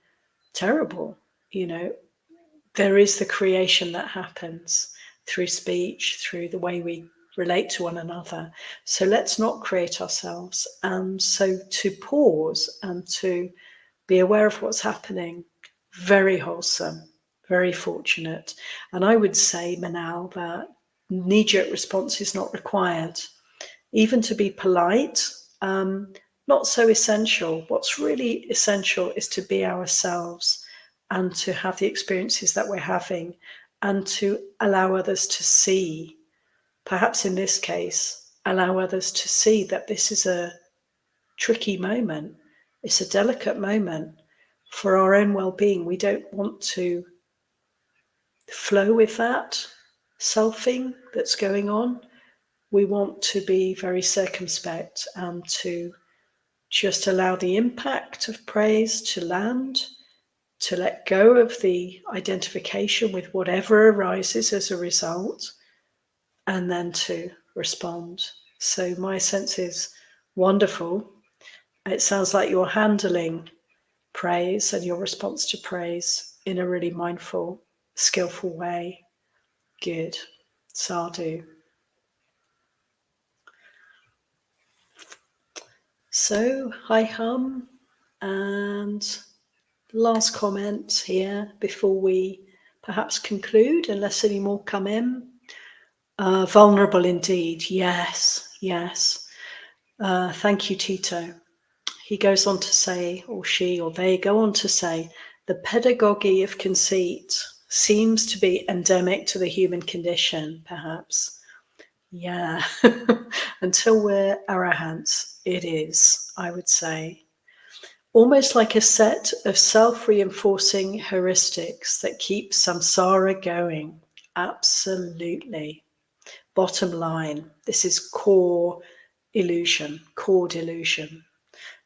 terrible. There is the creation that happens through speech, through the way we relate to one another. So let's not create ourselves. And so to pause and to be aware of what's happening, very wholesome, very fortunate. And I would say, Manal, that knee-jerk response is not required. Even to be polite, not so essential. What's really essential is to be ourselves and to have the experiences that we're having and to allow others to see, perhaps in this case, allow others to see that this is a tricky moment. It's a delicate moment for our own well-being. We don't want to flow with that selfing that's going on. We want to be very circumspect and to just allow the impact of praise to land, to let go of the identification with whatever arises as a result, and then to respond. So my sense is wonderful. It sounds like you're handling praise and your response to praise in a really mindful, skillful way. Good. Sadhu. So, hi hum, and last comment here before we perhaps conclude, unless any more come in. Vulnerable indeed, yes. Thank you, Tito. He goes on to say, or she or they go on to say, the pedagogy of conceit seems to be endemic to the human condition, perhaps. Yeah, until we're arahants, it is, I would say. Almost like a set of self-reinforcing heuristics that keep samsara going. Absolutely. Bottom line, this is core illusion, core delusion.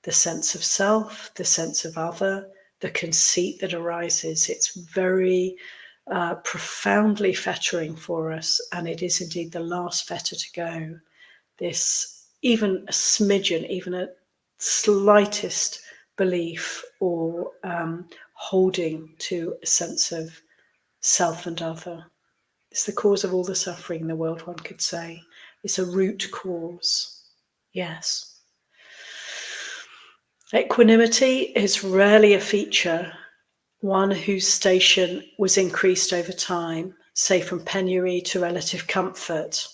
The sense of self, the sense of other, the conceit that arises. It's very profoundly fettering for us, and it is indeed the last fetter to go. This, even a smidgen, even a slightest belief or holding to a sense of self and other. It's the cause of all the suffering in the world, one could say. It's a root cause. Yes. Equanimity is rarely a feature, one whose station was increased over time, say from penury to relative comfort,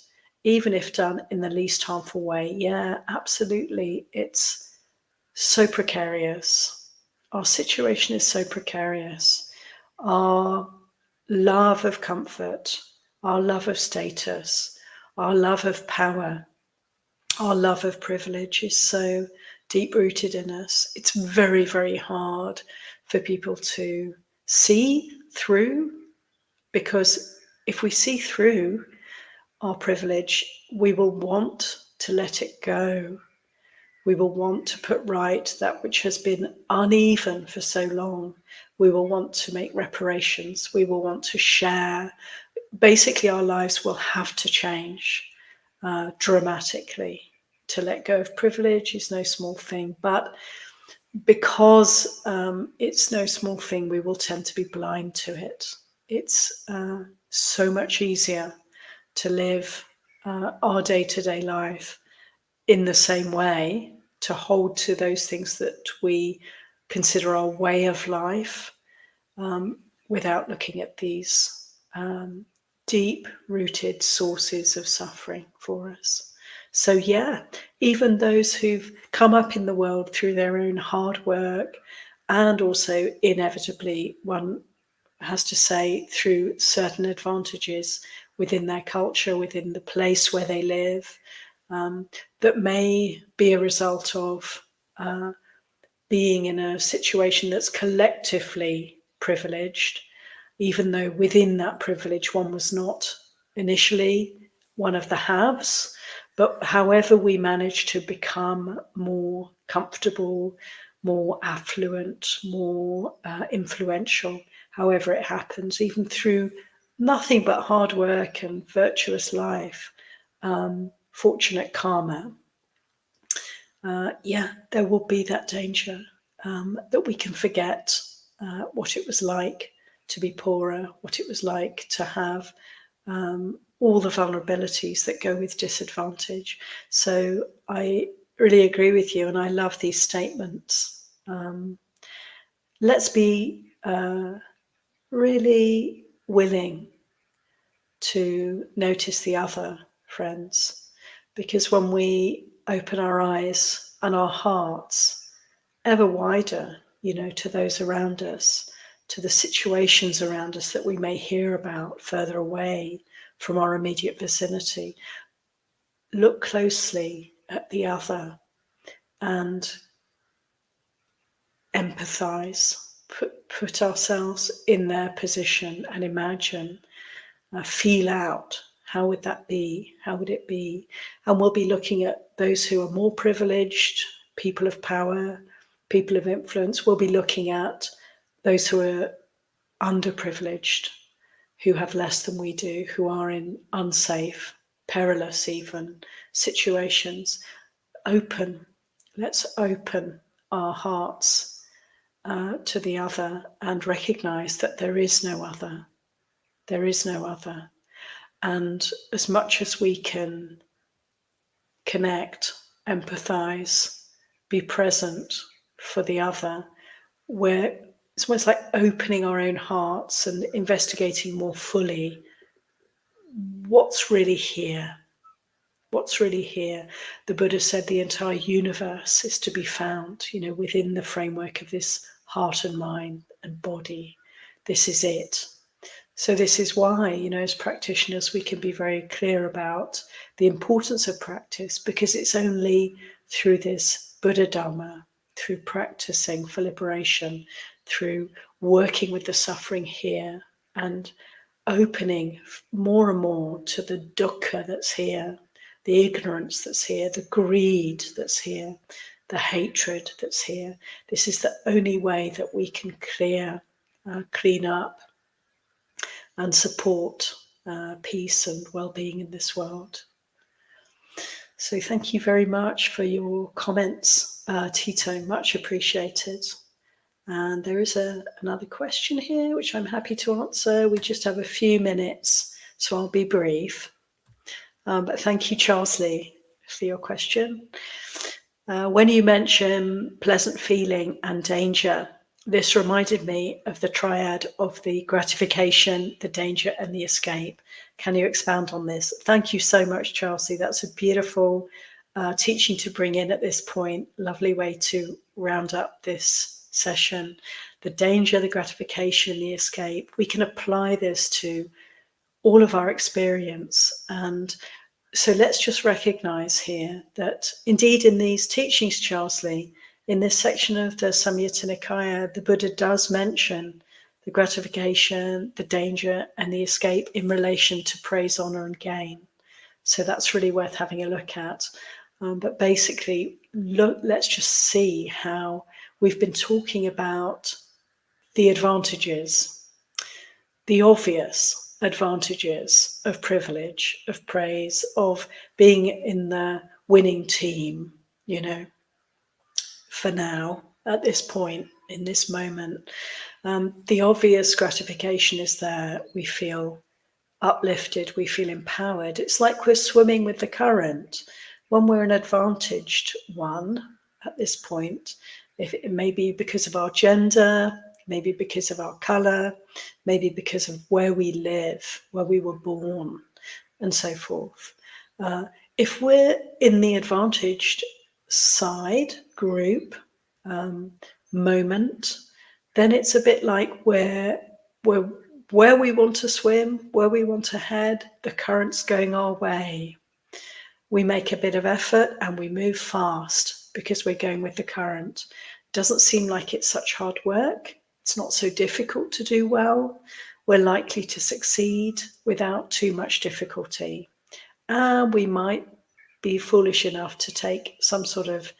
even if done in the least harmful way. Yeah, absolutely. It's so precarious. Our situation is so precarious. Our love of comfort, our love of status, our love of power, our love of privilege is so deep-rooted in us. It's very, very hard for people to see through, because if we see through our privilege, we will want to let it go. We will want to put right that which has been uneven for so long. We will want to make reparations. We will want to share. Basically, our lives will have to change dramatically. To let go of privilege is no small thing, but because it's no small thing, we will tend to be blind to it. It's so much easier to live our day-to-day life in the same way, to hold to those things that we consider our way of life, without looking at these deep-rooted sources of suffering for us. So yeah, even those who've come up in the world through their own hard work, and also inevitably, one has to say, through certain advantages within their culture, within the place where they live, that may be a result of being in a situation that's collectively privileged, even though within that privilege one was not initially one of the haves. But however we manage to become more comfortable, more affluent, more influential, however it happens, even through nothing but hard work and virtuous life, fortunate karma, there will be that danger that we can forget what it was like to be poorer, what it was like to have all the vulnerabilities that go with disadvantage. So I really agree with you, and I love these statements. Let's be really willing to notice the other, friends, because when we open our eyes and our hearts ever wider, to those around us, to the situations around us that we may hear about further away from our immediate vicinity, look closely at the other and empathize, put ourselves in their position and imagine, feel out, how would that be? How would it be? And we'll be looking at those who are more privileged, people of power, people of influence. We'll be looking at those who are underprivileged, who have less than we do, who are in unsafe, perilous even situations. Let's open our hearts to the other and recognize that there is no other. There is no other. And as much as we can connect, empathize, be present for the other, it's almost like opening our own hearts and investigating more fully what's really here. What's really here? The Buddha said the entire universe is to be found, within the framework of this heart and mind and body. This is it. So this is why, as practitioners, we can be very clear about the importance of practice, because it's only through this Buddha Dharma, through practicing for liberation, through working with the suffering here and opening more and more to the dukkha that's here, the ignorance that's here, the greed that's here, the hatred that's here. This is the only way that we can clean up and support peace and well-being in this world. So thank you very much for your comments, Tito, much appreciated. And there is another question here, which I'm happy to answer. We just have a few minutes, so I'll be brief. But thank you, Charles Lee, for your question. When you mention pleasant feeling and danger, this reminded me of the triad of the gratification, the danger, and the escape. Can you expound on this? Thank you so much, Chelsea. That's a beautiful teaching to bring in at this point. Lovely way to round up this session. The danger, the gratification, the escape. We can apply this to all of our experience. And so let's just recognize here that indeed in these teachings, Charles Lee, in this section of the Samyutta Nikaya, the Buddha does mention the gratification, the danger, and the escape in relation to praise, honor, and gain. So that's really worth having a look at. But basically, let's just see how we've been talking about the advantages, the obvious advantages of privilege, of praise, of being in the winning team, for now, at this point, in this moment. The obvious gratification is there. We feel uplifted, we feel empowered. It's like we're swimming with the current. When we're an advantaged one at this point, if it may be because of our gender, maybe because of our color, maybe because of where we live, where we were born, and so forth. If we're in the advantaged side, group, moment, then it's a bit like where we want to swim, where we want to head, the current's going our way. We make a bit of effort and we move fast because we're going with the current. doesn't seem like it's such hard work. It's not so difficult to do well. We're likely to succeed without too much difficulty. And we might be foolish enough to take some sort of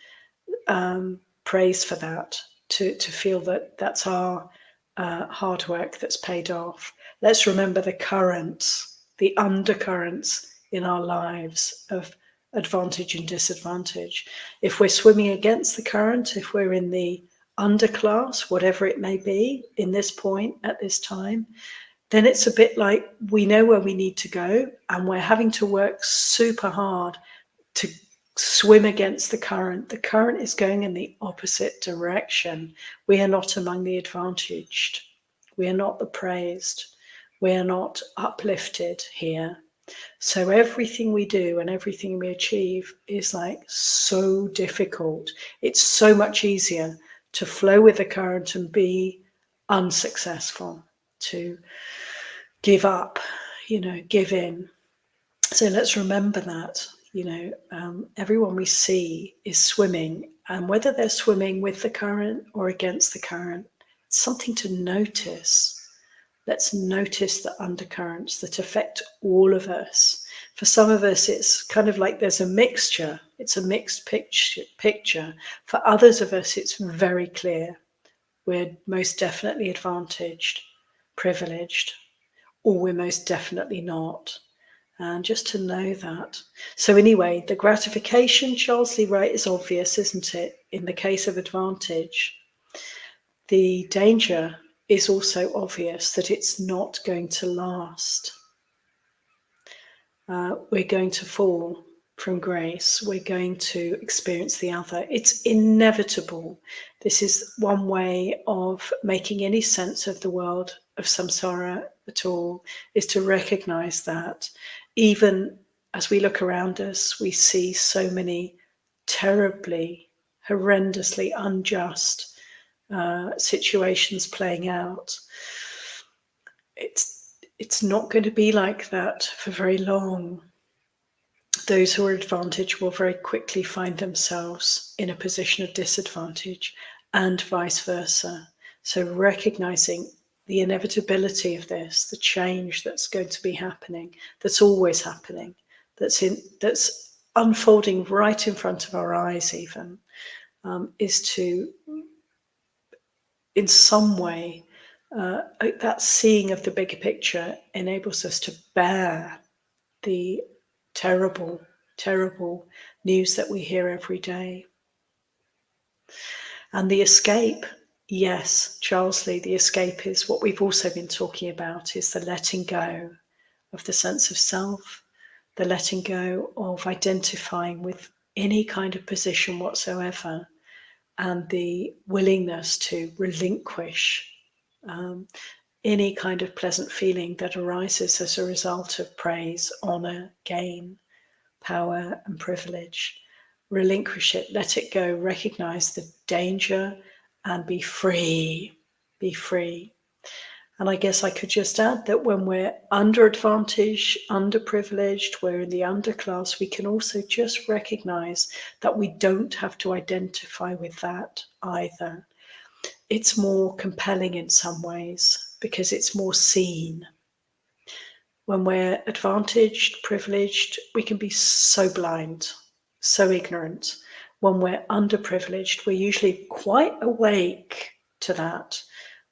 praise for that, to feel that that's our hard work that's paid off. Let's remember the currents, the undercurrents in our lives of advantage and disadvantage. If we're swimming against the current, if we're in the underclass, whatever it may be, in this point at this time, then it's a bit like we know where we need to go and we're having to work super hard to swim against the current. The current is going in the opposite direction. We are not among the advantaged. We are not the praised. We are not uplifted here. So everything we do and everything we achieve is like so difficult. It's so much easier to flow with the current and be unsuccessful, to give up, give in. So let's remember that, everyone we see is swimming, and whether they're swimming with the current or against the current, it's something to notice. Let's notice the undercurrents that affect all of us. For some of us, it's kind of like there's a mixture. It's a mixed picture. For others of us, it's very clear. We're most definitely advantaged, privileged, or we're most definitely not. And just to know that. So anyway, the gratification, Charles Lee Wright, is obvious, isn't it? In the case of advantage. The danger is also obvious, that it's not going to last. We're going to fall from grace. We're going to experience the other. It's inevitable. This is one way of making any sense of the world of samsara at all, is to recognize that even as we look around us, we see so many terribly, horrendously unjust situations playing out. It's not going to be like that for very long. Those who are advantaged will very quickly find themselves in a position of disadvantage, and vice versa. So recognizing the inevitability of this, the change that's going to be happening, that's always happening, that's unfolding right in front of our eyes even, is to, in some way, that seeing of the bigger picture enables us to bear the terrible, terrible news that we hear every day. And the escape, yes, Charles Lee, the escape is what we've also been talking about, is the letting go of the sense of self, the letting go of identifying with any kind of position whatsoever, and the willingness to relinquish any kind of pleasant feeling that arises as a result of praise, honor, gain, power, and privilege. Relinquish it, let it go, recognize the danger, and be free. Be free. And I guess I could just add that when we're underadvantaged, underprivileged, we're in the underclass, we can also just recognize that we don't have to identify with that either. It's more compelling in some ways because it's more seen. When we're advantaged, privileged, we can be so blind, so ignorant. When we're underprivileged, we're usually quite awake to that.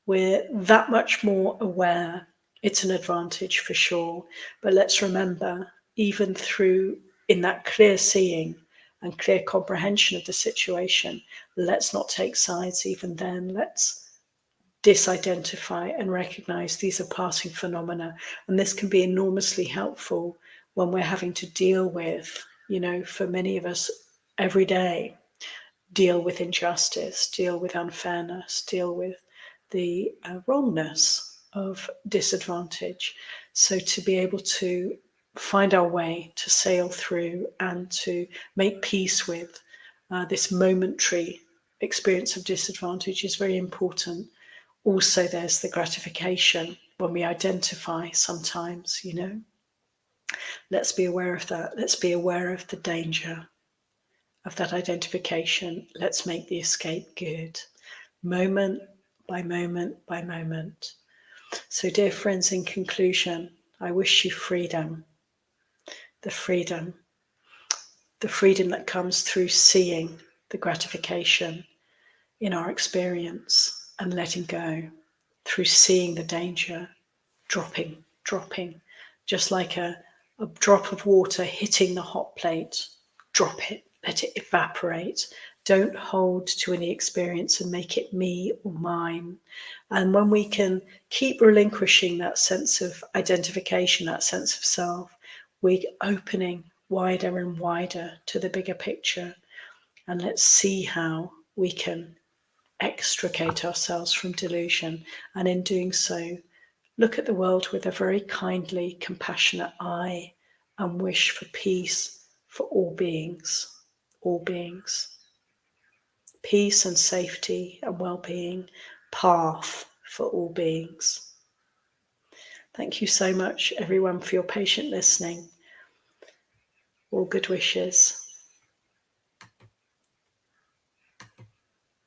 We're that much more aware. It's an advantage for sure. But let's remember, even through in that clear seeing and clear comprehension of the situation, let's not take sides even then. Let's disidentify and recognize these are passing phenomena. And this can be enormously helpful when we're having to deal with, for many of us every day, deal with injustice, deal with unfairness, deal with the wrongness of disadvantage. So to be able to find our way to sail through and to make peace with this momentary experience of disadvantage is very important. Also, there's the gratification when we identify sometimes, Let's be aware of that. Let's be aware of the danger of that identification. Let's make the escape good. moment by moment by moment. So, dear friends, in conclusion, I wish you freedom. The freedom that comes through seeing the gratification in our experience and letting go, through seeing the danger, dropping, just like a drop of water hitting the hot plate. Drop it, let it evaporate. Don't hold to any experience and make it me or mine. And when we can keep relinquishing that sense of identification, that sense of self, we're opening wider and wider to the bigger picture. And let's see how we can extricate ourselves from delusion. And in doing so, look at the world with a very kindly, compassionate eye and wish for peace for all beings. All beings. Peace and safety and well-being, path for all beings. Thank you so much, everyone, for your patient listening. All good wishes.